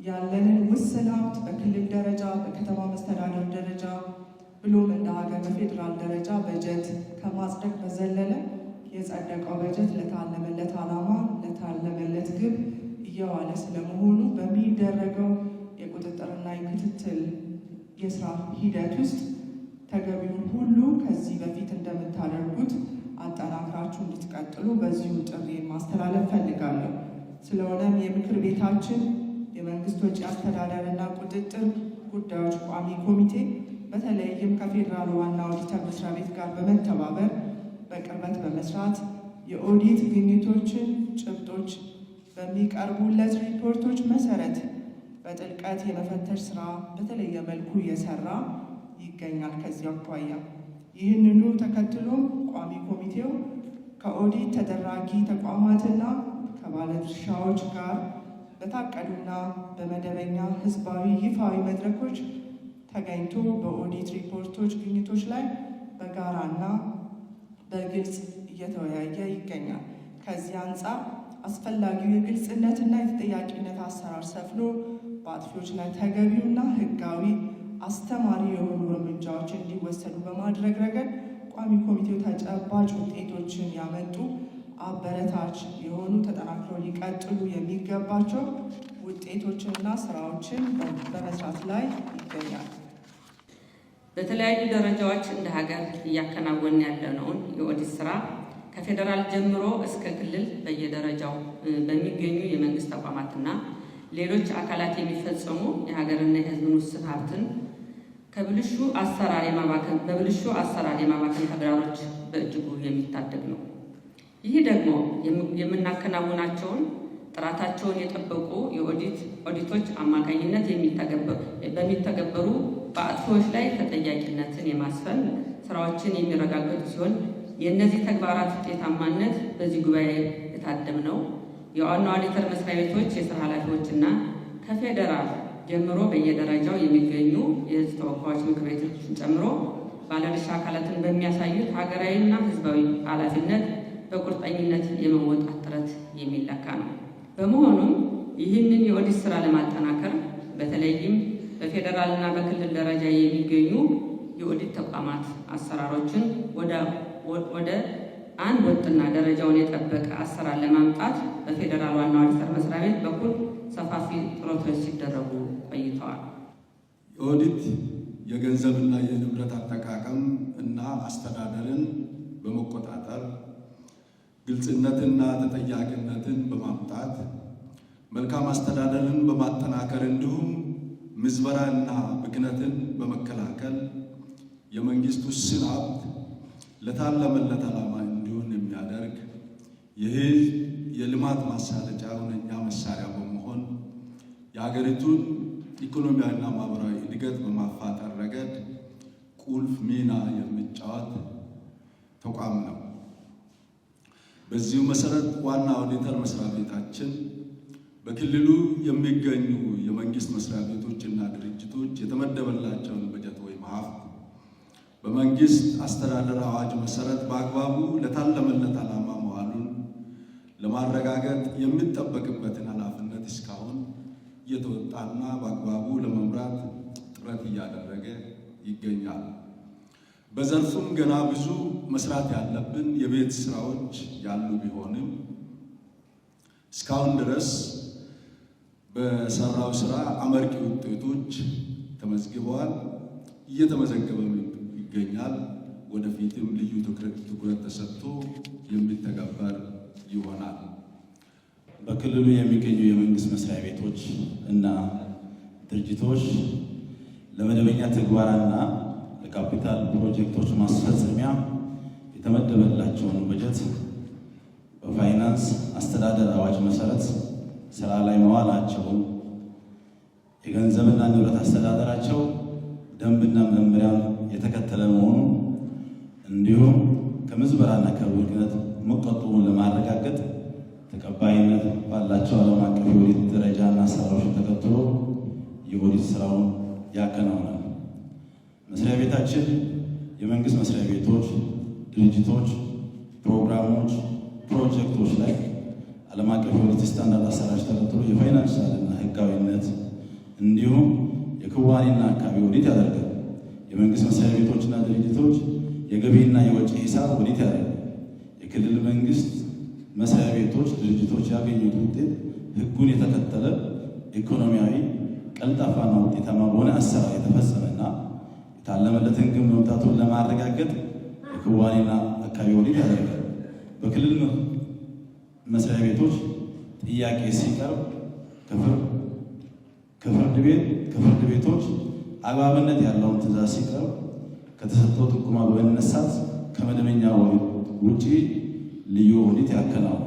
ያለንን ውስን ሀብት በክልል ደረጃ፣ በከተማ መስተዳደር ደረጃ ብሎም እንደ ሀገር በፌዴራል ደረጃ በጀት ከማጽደቅ በዘለለ የጸደቀው በጀት ለታለመለት ዓላማ ለታለመለት ግብ እየዋለ ስለመሆኑ በሚደረገው የቁጥጥርና የክትትል የስራ ሂደት ውስጥ ተገቢውን ሁሉ ከዚህ በፊት እንደምታደርጉት አጠናክራችሁ እንድትቀጥሉ በዚሁ ጥሪ ማስተላለፍ ፈልጋለሁ። ስለሆነም የምክር ቤታችን የመንግስት ወጪ አስተዳደርና ቁጥጥር ጉዳዮች ቋሚ ኮሚቴ በተለይም ከፌዴራል ዋና ኦዲተር መስሪያ ቤት ጋር በመተባበር በቅርበት በመስራት የኦዲት ግኝቶችን፣ ጭብጦች በሚቀርቡለት ሪፖርቶች መሰረት በጥልቀት የመፈተሽ ስራ በተለየ መልኩ እየሰራ ይገኛል። ከዚህ አኳያ ይህንኑ ተከትሎም ቋሚ ኮሚቴው ከኦዲት ተደራጊ ተቋማትና ከባለድርሻዎች ጋር በታቀዱና በመደበኛ ህዝባዊ ይፋዊ መድረኮች ተገኝቶ በኦዲት ሪፖርቶች ግኝቶች ላይ በጋራና በግልጽ እየተወያየ ይገኛል። ከዚህ አንጻር አስፈላጊው የግልጽነትና የተጠያቂነት አሰራር ሰፍኖ በአጥፊዎች ላይ ተገቢውና ህጋዊ አስተማሪ የሆኑ እርምጃዎች እንዲወሰዱ በማድረግ ረገድ ቋሚ ኮሚቴው ተጨባጭ ውጤቶችን ያመጡ አበረታች የሆኑ ተጠናክረው ሊቀጥሉ የሚገባቸው ውጤቶችንና ስራዎችን በመስራት ላይ ይገኛል። በተለያዩ ደረጃዎች እንደ ሀገር እያከናወን ያለነውን የኦዲት ስራ ከፌዴራል ጀምሮ እስከ ክልል በየደረጃው በሚገኙ የመንግስት ተቋማትና ሌሎች አካላት የሚፈጸሙ የሀገርና የህዝብን ውስን ሀብትን በብልሹ አሰራር የማባከን ተግባሮች በእጅጉ የሚታደግ ነው። ይህ ደግሞ የምናከናውናቸውን ጥራታቸውን የጠበቁ የኦዲቶች አማካኝነት በሚተገበሩ በአጥፊዎች ላይ ተጠያቂነትን የማስፈን ስራዎችን የሚረጋገጡ ሲሆን የእነዚህ ተግባራት ውጤታማነት በዚህ ጉባኤ የታደምነው የዋና ኦዲተር መስሪያ ቤቶች የስራ ኃላፊዎችና ከፌዴራል ጀምሮ በየደረጃው የሚገኙ የህዝብ ተወካዮች ምክር ቤቶችን ጨምሮ ባለድርሻ አካላትን በሚያሳዩት ሀገራዊና ህዝባዊ ኃላፊነት በቁርጠኝነት የመወጣት ጥረት የሚለካ ነው። በመሆኑም ይህንን የኦዲት ስራ ለማጠናከር በተለይም በፌዴራልና በክልል ደረጃ የሚገኙ የኦዲት ተቋማት አሰራሮችን ወደ አንድ ወጥና ደረጃውን የጠበቀ አሰራር ለማምጣት በፌዴራል ዋና ኦዲተር መስሪያ ቤት በኩል ሰፋፊ ጥረቶች ሲደረጉ ቆይተዋል። የኦዲት የገንዘብና የንብረት አጠቃቀም እና አስተዳደርን በመቆጣጠር ግልጽነትና ተጠያቂነትን በማምጣት መልካም አስተዳደርን በማጠናከር እንዲሁም ምዝበራና ብክነትን በመከላከል የመንግስት ውስን ሀብት ለታለመለት ዓላማ እንዲሆን የሚያደርግ የህዝብ የልማት ማሳለጫ ሁነኛ መሳሪያ በመሆን የሀገሪቱን ኢኮኖሚያዊና ማህበራዊ እድገት በማፋጠን ረገድ ቁልፍ ሚና የሚጫወት ተቋም ነው። በዚሁ መሰረት ዋና ኦዲተር መስሪያ ቤታችን በክልሉ የሚገኙ የመንግስት መስሪያ ቤቶችና ድርጅቶች የተመደበላቸውን በጀት ወይም ሀብት በመንግስት አስተዳደር አዋጅ መሰረት በአግባቡ ለታለመለት ዓላማ መዋሉን ለማረጋገጥ የሚጠበቅበትን ኃላፊነት እስካሁን እየተወጣና በአግባቡ ለመምራት ጥረት እያደረገ ይገኛል። በዘርፉም ገና ብዙ መስራት ያለብን የቤት ስራዎች ያሉ ቢሆንም እስካሁን ድረስ በሰራው ስራ አመርቂ ውጤቶች ተመዝግበዋል፣ እየተመዘገበ ይገኛል። ወደፊትም ልዩ ትኩረት ተሰጥቶ የሚተገበር ይሆናል። በክልሉ የሚገኙ የመንግስት መስሪያ ቤቶች እና ድርጅቶች ለመደበኛ ተግባራና ለካፒታል ፕሮጀክቶች ማስፈጸሚያ የተመደበላቸውን በጀት በፋይናንስ አስተዳደር አዋጅ መሰረት ስራ ላይ መዋላቸውን፣ የገንዘብና ንብረት አስተዳደራቸው ደንብና መመሪያን የተከተለ መሆኑ እንዲሁም ከምዝበራና ከብክነት መቆጠቡን ለማረጋገጥ ተቀባይነት ባላቸው ዓለም አቀፍ የኦዲት ደረጃና አሰራሮችን ተከትሎ የኦዲት ስራውን ያከናውናል። መስሪያ ቤታችን የመንግስት መስሪያ ቤቶች፣ ድርጅቶች፣ ፕሮግራሞች፣ ፕሮጀክቶች ላይ ዓለም አቀፍ የኦዲት ስታንዳርድ አሰራሮች ተከትሎ የፋይናንሻልና ህጋዊነት እንዲሁም የክዋኔና አካባቢ ኦዲት ያደርጋል። የመንግስት መስሪያ ቤቶችና ድርጅቶች የገቢና የወጪ ሂሳብ ኦዲት ያደርጋል። የክልል መንግስት መስሪያ ቤቶች፣ ድርጅቶች ያገኙት ውጤት ህጉን የተከተለ ኢኮኖሚያዊ፣ ቀልጣፋና ውጤታማ በሆነ አሰራር የተፈጸመና የታለመለትን ግብ መምታቱን ለማረጋገጥ የክዋኔና አካባቢ ኦዲት ያደርጋል። በክልል መስሪያ ቤቶች ጥያቄ ሲቀርብ ከፍርድ ቤቶች አግባብነት ያለውን ትዕዛዝ ሲቀርብ ከተሰጠው ጥቆማ በመነሳት ከመደበኛ ኦዲት ውጪ ልዩ ኦዲት ያከናውናል።